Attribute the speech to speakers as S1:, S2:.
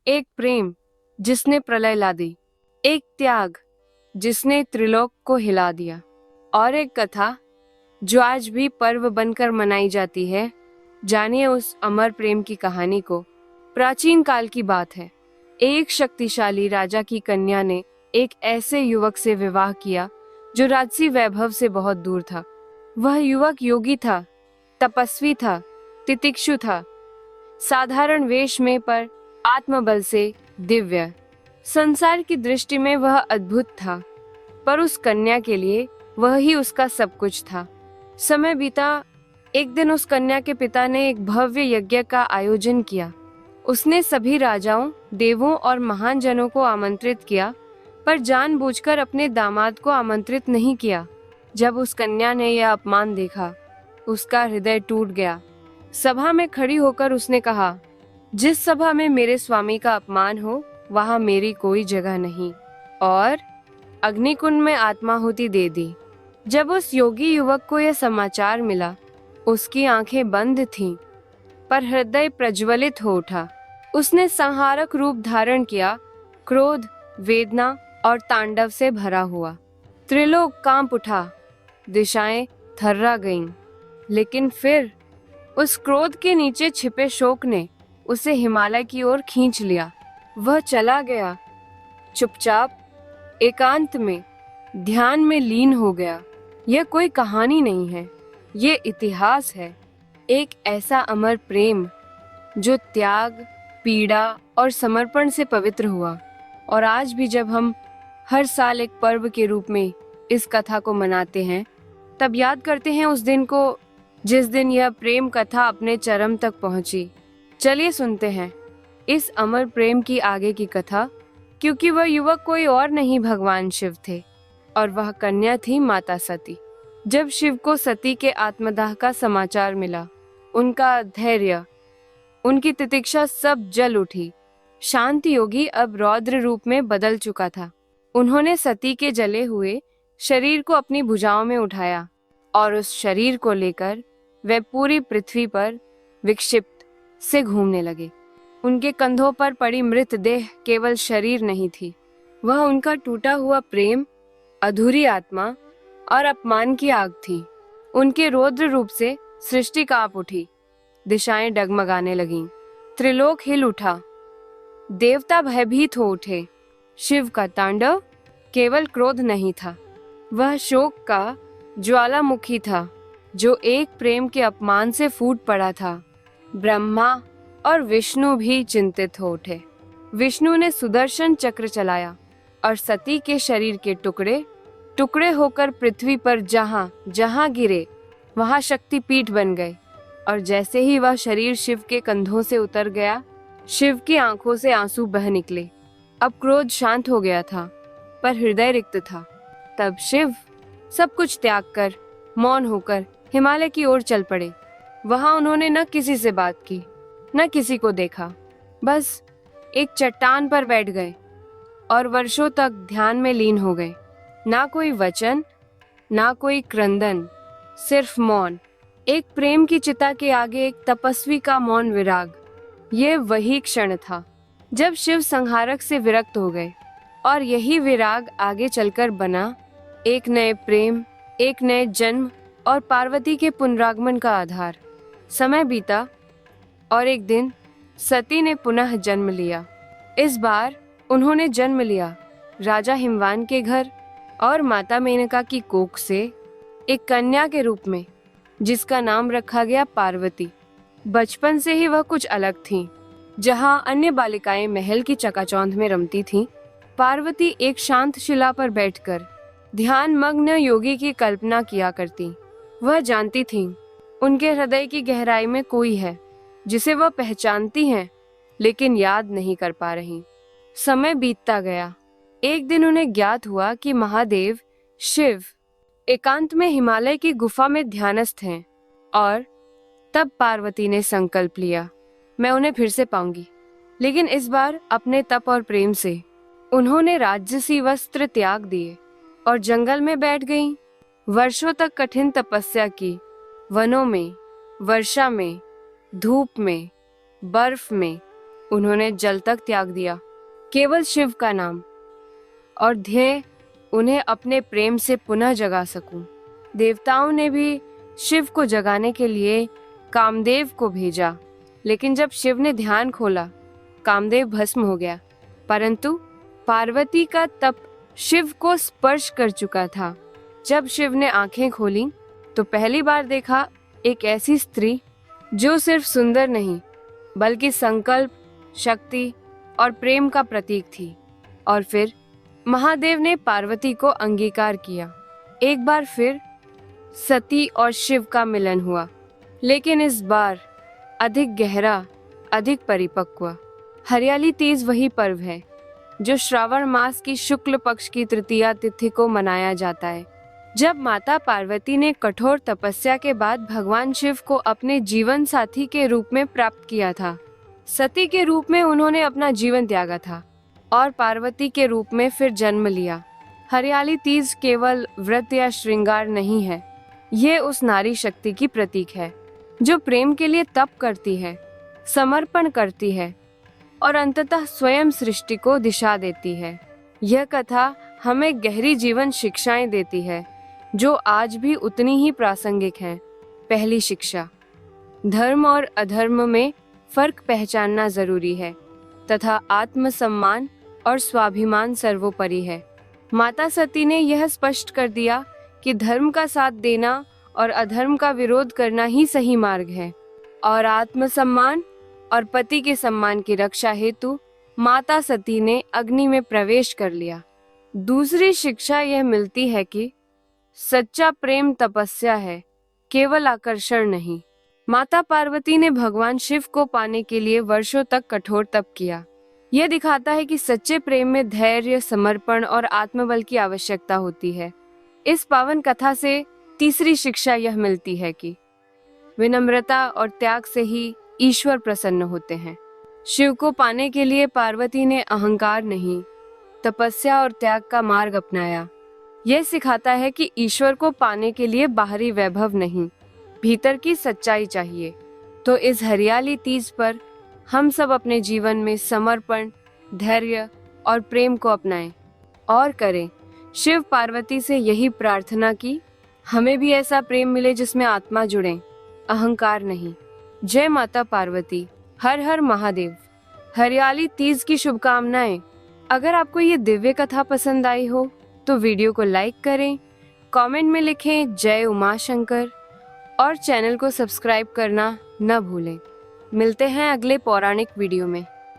S1: एक प्रेम जिसने प्रलय ला दी, एक त्याग जिसने त्रिलोक को हिला दिया, और एक कथा जो आज भी पर्व बनकर मनाई जाती है। जानिए उस अमर प्रेम की कहानी को। प्राचीन काल की बात है। एक शक्तिशाली राजा की कन्या ने एक ऐसे युवक से विवाह किया जो राजसी वैभव से बहुत दूर था। वह युवक योगी था, तपस्वी था, तितिक्षु था, साधारण वेश में पर आत्मबल से दिव्य। संसार की दृष्टि में वह अद्भुत था, पर उस कन्या के लिए वह ही उसका सब कुछ था। समय बीता। एक दिन उस कन्या के पिता ने एक भव्य यज्ञ का आयोजन किया। उसने सभी राजाओं, देवों और महान जनों को आमंत्रित किया, पर जानबूझकर अपने दामाद को आमंत्रित नहीं किया। जब उस कन्या ने यह अपमान देखा, उसका हृदय टूट गया। सभा में खड़ी होकर उसने कहा, जिस सभा में मेरे स्वामी का अपमान हो, वहां मेरी कोई जगह नहीं, और अग्निकुंड में आत्माहुति दे दी। जब उस योगी युवक को यह समाचार मिला, उसकी आंखें बंद थीं, पर हृदय प्रज्वलित हो उठा। उसने संहारक रूप धारण किया, क्रोध, वेदना और तांडव से भरा हुआ। त्रिलोक कांप उठा, दिशाएं थर्रा गईं। लेकिन फिर उस क्रोध के नीचे छिपे शोक ने उसे हिमालय की ओर खींच लिया। वह चला गया, चुपचाप, एकांत में, ध्यान में लीन हो गया। यह कोई कहानी नहीं है, ये इतिहास है। एक ऐसा अमर प्रेम जो त्याग, पीड़ा और समर्पण से पवित्र हुआ। और आज भी जब हम हर साल एक पर्व के रूप में इस कथा को मनाते हैं, तब याद करते हैं उस दिन को जिस दिन यह प्रेम कथा अपने चरम तक पहुंची। चलिए सुनते हैं इस अमर प्रेम की आगे की कथा, क्योंकि वह युवक कोई और नहीं, भगवान शिव थे, और वह कन्या थी माता सती। जब शिव को सती के आत्मदाह का समाचार मिला, उनका धैर्य, उनकी तितिक्षा सब जल उठी। शांत योगी अब रौद्र रूप में बदल चुका था। उन्होंने सती के जले हुए शरीर को अपनी भुजाओं में उठाया, और उस शरीर को लेकर वे पूरी पृथ्वी पर विक्षिप्त से घूमने लगे। उनके कंधों पर पड़ी मृतदेह केवल शरीर नहीं थी, वह उनका टूटा हुआ प्रेम, अधूरी आत्मा और अपमान की आग थी। उनके रौद्र रूप से सृष्टि कांप उठी, दिशाएं डगमगाने लगीं, त्रिलोक हिल उठा, देवता भयभीत हो उठे। शिव का तांडव केवल क्रोध नहीं था, वह शोक का ज्वालामुखी था जो एक प्रेम के अपमान से फूट पड़ा था। ब्रह्मा और विष्णु भी चिंतित हो उठे। विष्णु ने सुदर्शन चक्र चलाया, और सती के शरीर के टुकड़े टुकड़े होकर पृथ्वी पर जहां जहां गिरे, वहां शक्तिपीठ बन गए। और जैसे ही वह शरीर शिव के कंधों से उतर गया, शिव की आंखों से आंसू बह निकले। अब क्रोध शांत हो गया था, पर हृदय रिक्त था। तब शिव सब कुछ त्याग कर, मौन होकर हिमालय की ओर चल पड़े। वहां उन्होंने न किसी से बात की, न किसी को देखा, बस एक चट्टान पर बैठ गए और वर्षों तक ध्यान में लीन हो गए। ना कोई वचन, ना कोई क्रंदन, सिर्फ मौन। एक प्रेम की चिता के आगे एक तपस्वी का मौन विराग। ये वही क्षण था जब शिव संहारक से विरक्त हो गए, और यही विराग आगे चलकर बना एक नए प्रेम, एक नए जन्म और पार्वती के पुनरागमन का आधार। समय बीता, और एक दिन सती ने पुनः जन्म लिया। इस बार उन्होंने जन्म लिया राजा हिमवान के घर और माता मेनका की कोख से, एक कन्या के रूप में, जिसका नाम रखा गया पार्वती। बचपन से ही वह कुछ अलग थीं। जहां अन्य बालिकाएं महल की चकाचौंध में रमती थीं, पार्वती एक शांत शिला पर बैठकर ध्यान मग्न योगी की कल्पना किया करती। वह जानती थीं, उनके हृदय की गहराई में कोई है जिसे वह पहचानती हैं, लेकिन याद नहीं कर पा रही। समय बीतता गया। एक दिन उन्हें ज्ञात हुआ कि महादेव शिव एकांत में हिमालय की गुफा में ध्यानस्थ हैं, और तब पार्वती ने संकल्प लिया, मैं उन्हें फिर से पाऊंगी, लेकिन इस बार अपने तप और प्रेम से। उन्होंने राजसी वस्त्र त्याग दिए और जंगल में बैठ गईं। वर्षों तक कठिन तपस्या की, वनों में, वर्षा में, धूप में, बर्फ में। उन्होंने जल तक त्याग दिया। केवल शिव का नाम और ध्येय उन्हें अपने प्रेम से पुनः जगा सकूं। देवताओं ने भी शिव को जगाने के लिए कामदेव को भेजा, लेकिन जब शिव ने ध्यान खोला, कामदेव भस्म हो गया। परंतु पार्वती का तप शिव को स्पर्श कर चुका था। जब शिव ने आंखें खोली तो पहली बार देखा एक ऐसी स्त्री जो सिर्फ सुंदर नहीं बल्कि संकल्प, शक्ति और प्रेम का प्रतीक थी। और फिर महादेव ने पार्वती को अंगीकार किया। एक बार फिर सती और शिव का मिलन हुआ, लेकिन इस बार अधिक गहरा, अधिक परिपक्व। हरियाली तीज वही पर्व है जो श्रावण मास की शुक्ल पक्ष की तृतीया तिथि को मनाया जाता है, जब माता पार्वती ने कठोर तपस्या के बाद भगवान शिव को अपने जीवन साथी के रूप में प्राप्त किया था। सती के रूप में उन्होंने अपना जीवन त्यागा था और पार्वती के रूप में फिर जन्म लिया। हरियाली तीज केवल व्रत या श्रृंगार नहीं है, ये उस नारी शक्ति की प्रतीक है जो प्रेम के लिए तप करती है, समर्पण करती है और अंततः स्वयं सृष्टि को दिशा देती है। यह कथा हमें गहरी जीवन शिक्षाएं देती है जो आज भी उतनी ही प्रासंगिक हैं। पहली शिक्षा, धर्म और अधर्म में फर्क पहचानना जरूरी है तथा आत्मसम्मान और स्वाभिमान सर्वोपरि है। माता सती ने यह स्पष्ट कर दिया कि धर्म का साथ देना और अधर्म का विरोध करना ही सही मार्ग है, और आत्मसम्मान और पति के सम्मान की रक्षा हेतु माता सती ने अग्नि में प्रवेश कर लिया। दूसरी शिक्षा यह मिलती है कि सच्चा प्रेम तपस्या है, केवल आकर्षण नहीं। माता पार्वती ने भगवान शिव को पाने के लिए वर्षों तक कठोर तप किया। यह दिखाता है कि सच्चे प्रेम में धैर्य, समर्पण और आत्मबल की आवश्यकता होती है। इस पावन कथा से तीसरी शिक्षा यह मिलती है कि विनम्रता और त्याग से ही ईश्वर प्रसन्न होते हैं। शिव को पाने के लिए पार्वती ने अहंकार नहीं, तपस्या और त्याग का मार्ग अपनाया। यह सिखाता है कि ईश्वर को पाने के लिए बाहरी वैभव नहीं, भीतर की सच्चाई चाहिए। तो इस हरियाली तीज पर हम सब अपने जीवन में समर्पण, धैर्य और प्रेम को अपनाएं और करें। शिव पार्वती से यही प्रार्थना की, हमें भी ऐसा प्रेम मिले जिसमें आत्मा जुड़े, अहंकार नहीं। जय माता पार्वती, हर हर महादेव। हरियाली तीज की शुभकामनाएं। अगर आपको ये दिव्य कथा पसंद आई हो तो वीडियो को लाइक करें, कमेंट में लिखें जय उमा शंकर और चैनल को सब्सक्राइब करना न भूलें। मिलते हैं अगले पौराणिक वीडियो में।